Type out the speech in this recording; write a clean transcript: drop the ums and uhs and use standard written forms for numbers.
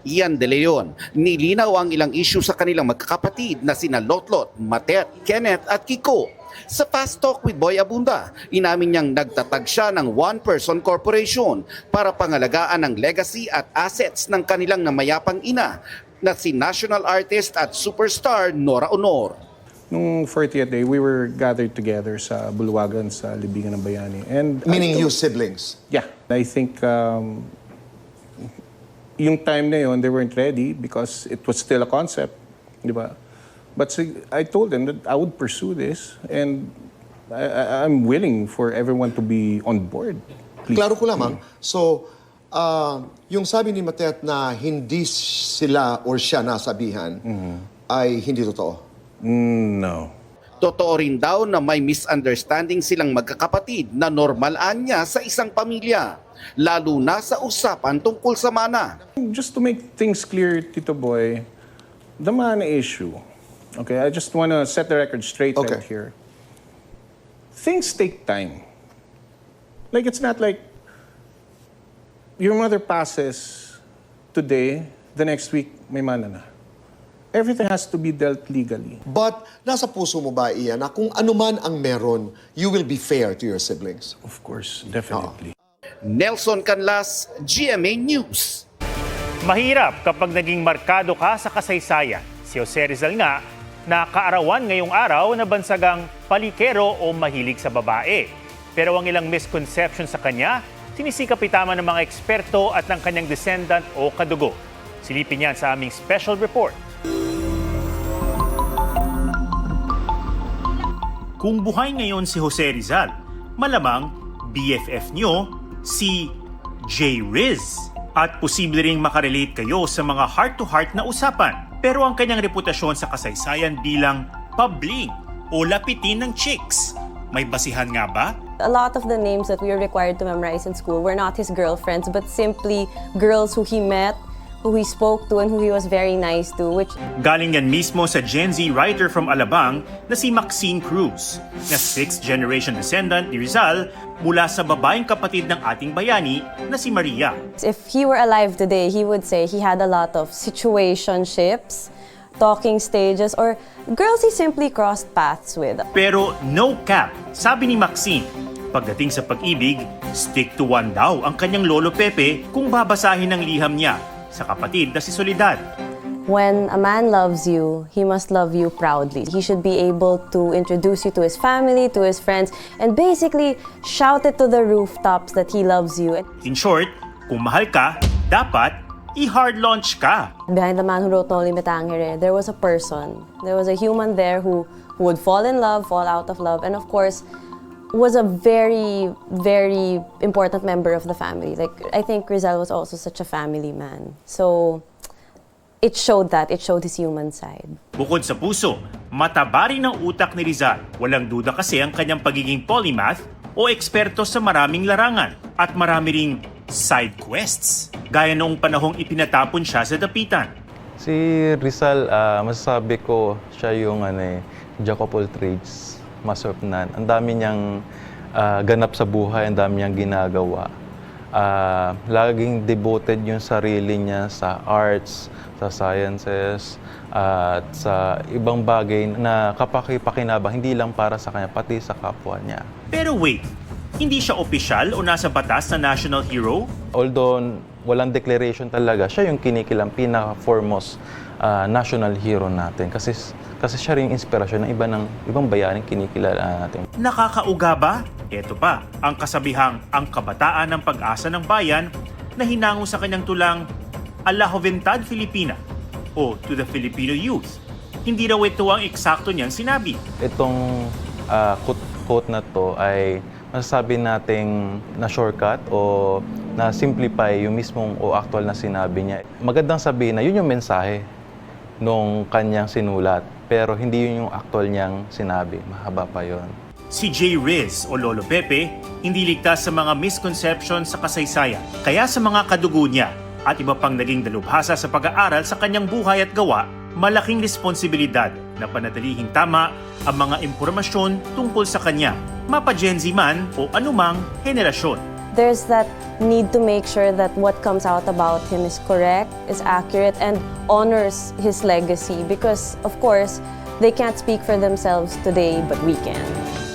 Ian De Leon, nilinaw ang ilang isyu sa kanilang magkakapatid na sina Lotlot, Matet, Kenneth at Kiko. Sa Fast Talk with Boy Abunda, inamin niyang nagtatag siya ng one-person corporation para pangalagaan ang legacy at assets ng kanilang namayapang ina na si national artist at superstar Nora Honor. Nung 40th day, we were gathered together sa Bulwagan sa Libingan ng Bayani. And Meaning you siblings? Yeah. I think yung time na yun, they weren't ready because it was still a concept, di ba? But I told them that I would pursue this and I'm willing for everyone to be on board. Please. Klaro ko lamang. So, yung sabi ni Matet na hindi sila or siya nasabihan ay hindi totoo? No. Totoo rin daw na may misunderstanding silang magkakapatid na normalan niya sa isang pamilya, lalo na sa usapan tungkol sa mana. Just to make things clear, Tito Boy, the mana issue, okay, I just want to set the record straight right here. Things take time. Like, it's not like your mother passes today, the next week, may mana na. Everything has to be dealt legally. But nasa puso mo ba, Ian, na kung ano man ang meron, you will be fair to your siblings? Of course, definitely. Nelson Canlas, GMA News. Mahirap kapag naging markado ka sa kasaysayan. Si Jose Rizal nga, na kaarawan ngayong araw na bansagang palikero o mahilig sa babae. Pero ang ilang misconception sa kanya, sinisikap itama ng mga eksperto at ng kanyang descendant o kadugo. Silipin yan sa aming special report. Kung buhay ngayon si Jose Rizal, malamang BFF nyo si J. Riz. At posible ring makarelate kayo sa mga heart-to-heart na usapan. Pero ang kanyang reputasyon sa kasaysayan bilang pabling o lapitin ng chicks, may basihan nga ba? A lot of the names that we were required to memorize in school were not his girlfriends, but simply girls who he met, who he spoke to, and who he was very nice to. Galing yan mismo sa Gen Z writer from Alabang na si Maxine Cruz, na 6th generation descendant ni Rizal mula sa babaeng kapatid ng ating bayani na si Maria. If he were alive today, he would say he had a lot of situationships, talking stages, or girls he simply crossed paths with. Pero no cap, sabi ni Maxine, pagdating sa pag-ibig, stick to one daw ang kanyang lolo Pepe kung babasahin ang liham niya sa kapatid na si Soledad. When a man loves you, he must love you proudly. He should be able to introduce you to his family, to his friends, and basically shout it to the rooftops that he loves you. In short, kung mahal ka, dapat i-hard launch ka. Behind the man who wrote Noli Me Tangere, there was a person. There was a human there who would fall in love, fall out of love, and of course, was a very, very important member of the family. Like, I think Rizal was also such a family man. So, it showed his human side. Bukod sa puso, mataba rin ang utak ni Rizal. Walang duda kasi ang kanyang pagiging polymath o eksperto sa maraming larangan at marami ring side quests. Gaya noong panahong ipinatapon siya sa dapitan. Si Rizal, masasabi ko siya yung jack of all trades, master of none. Ang dami niyang ganap sa buhay, ang dami niyang ginagawa. Laging devoted yung sarili niya sa arts, sa sciences, at sa ibang bagay na kapakipakinabang, hindi lang para sa kanya, pati sa kapwa niya. Pero wait, hindi siya opisyal o nasa batas na national hero? Although walang declaration talaga, siya yung kinikilang pinaka-foremost national hero natin. Kasi siya rin inspirasyon ng ibang bayaning kinikilala natin. Nakakauga ba? Ito pa, ang kasabihang ang kabataan ng pag-asa ng bayan na hinango sa kanyang tulang a la Juventud Filipina o to the Filipino youth. Hindi raw ito ang eksakto niyang sinabi. Itong quote na to ay masasabi nating na shortcut o na simplify yung mismong o actual na sinabi niya. Magandang sabihin na yun yung mensahe nung kanyang sinulat, pero hindi yun yung actual niyang sinabi. Mahaba pa yun. Si J. Riz o Lolo Pepe hindi ligtas sa mga misconception sa kasaysayan. Kaya sa mga kadugo niya at iba pang naging dalubhasa sa pag-aaral sa kanyang buhay at gawa, malaking responsibilidad na panatilihing tama ang mga impormasyon tungkol sa kanya, mapa Gen Z man o anumang henerasyon. there's that need to make sure that what comes out about him is correct, is accurate, and honors his legacy because, of course, they can't speak for themselves today, but we can.